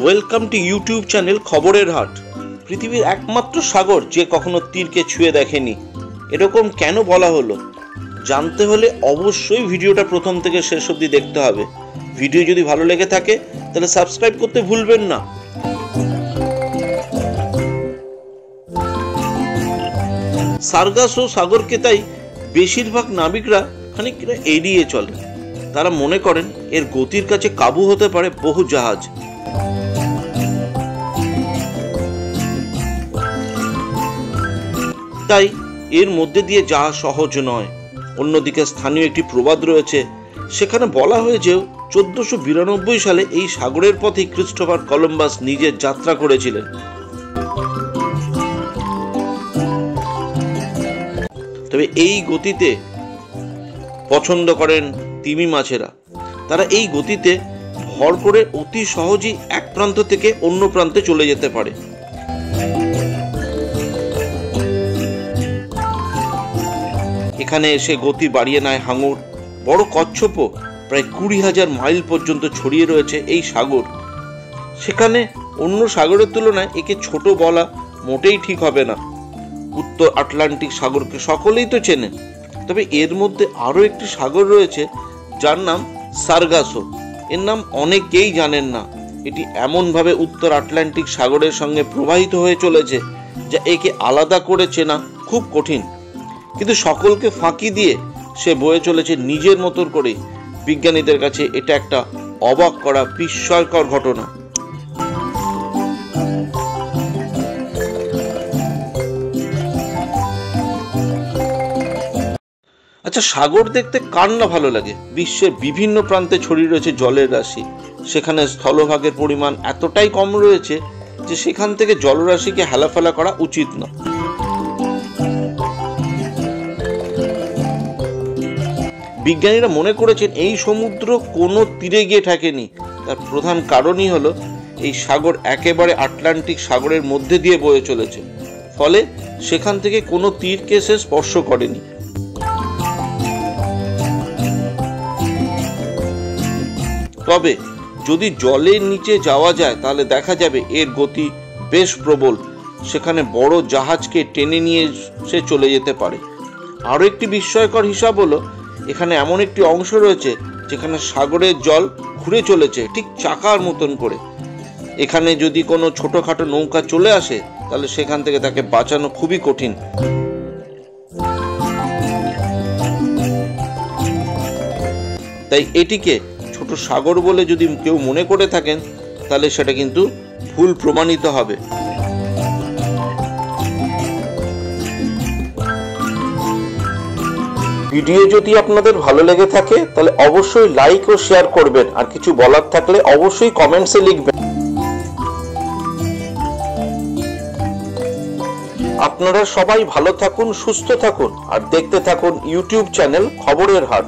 Welcome to YouTube channel খবরের হাট। পৃথিবীর একমাত্র সাগর যে কখনো তীরকে ছুঁয়ে দেখেনি, এরকম কেন বলা হলো? জানতে হলে অবশ্যই ভিডিওটা প্রথম থেকে শেষ অবধি দেখতে হবে। ভিডিও যদি ভালো লেগে থাকে তাহলে সাবস্ক্রাইব করতে ভুলবেন না। সার্গাসো সাগরকে তাই বেশিরভাগ নাবিকরা খানিকটা এড়িয়ে চলে। তারা মনে করেন এর গতির কাছে কাবু হতে পারে বহু জাহাজ। তাই এর মধ্যে দিয়ে যাওয়া সহজ নয়। অন্যদিকে স্থানীয় একটি প্রবাদ রয়েছে, সেখানে বলা হয়েছে 1492 সালে এই সাগরের পথে ক্রিস্টোফার কলম্বাস নিজের যাত্রা করেছিলেন। তবে এই গতিতে পছন্দ করেন তিমি মাছেরা। তারা এই গতিতে ভর করে অতি সহজেই এক প্রান্ত থেকে অন্য প্রান্তে চলে যেতে পারে। এখানে এসে গতি বাড়িয়ে নেয় হাঙর। বড় কচ্ছপও প্রায় 20,000 মাইল পর্যন্ত ছড়িয়ে রয়েছে এই সাগর। সেখানে অন্য সাগরের তুলনায় একে ছোট বলা মোটেই ঠিক হবে না। উত্তর আটলান্টিক সাগরকে সকলেই তো চেনে, তবে এর মধ্যে আরো একটি সাগর রয়েছে যার নাম সার্গাসো। এর নাম অনেকেই জানেন না। এটি এমনভাবে উত্তর আটলান্টিক সাগরের সঙ্গে প্রবাহিত হয়ে চলেছে যা একে আলাদা করে চেনা খুব কঠিন। কিন্তু সকলকে ফাঁকি দিয়ে সে বয়ে চলেছে নিজের মতন করে। বিজ্ঞানীদের কাছে এটা একটা অবাক করা বিস্ময়কর ঘটনা। আচ্ছা, সাগর দেখতে কার না ভালো লাগে? বিশ্বের বিভিন্ন প্রান্তে ছড়িয়ে রয়েছে জলের রাশি। সেখানে স্থলভাগের পরিমাণ এতটাই কম রয়েছে যে সেখান থেকে জলরাশিকে হেলাফেলা করা উচিত না। বিজ্ঞানীরা মনে করেছেন এই সমুদ্র কোনো তীরে গিয়ে ঠেকেনি। তার প্রধান কারণই হলো এই সাগর একেবারে আটলান্টিক সাগরের মধ্যে দিয়ে বয়ে চলেছে, ফলে সেখান থেকে কোনো তীরকে সে স্পর্শ করেনি। তবে যদি জলের নিচে যাওয়া যায় তাহলে দেখা যাবে এর গতি বেশ প্রবল। সেখানে বড় জাহাজকে টেনে নিয়ে সে চলে যেতে পারে। আরও একটি বিস্ময়কর হিসাব হলো, এখানে এমন একটি অংশ রয়েছে যেখানে সাগরের জল ঘুরে চলেছে ঠিক চাকার মতন করে। এখানে যদি কোনো ছোটখাটো নৌকা চলে আসে তাহলে সেখান থেকে তাকে বাঁচানো খুবই কঠিন। তাই এটিকে ছোট সাগর বলে যদি কেউ মনে করে থাকেন তাহলে সেটা কিন্তু ভুল প্রমাণিত হবে। ভিডিও যদি আপনাদের ভালো লেগে থাকে তাহলে অবশ্যই লাইক ও শেয়ার করবেন, আর কিছু বলার থাকলে অবশ্যই কমেন্টসে লিখবেন। আপনারা সবাই ভালো থাকুন, সুস্থ থাকুন, আর দেখতে থাকুন ইউটিউব চ্যানেল খবরের হাট।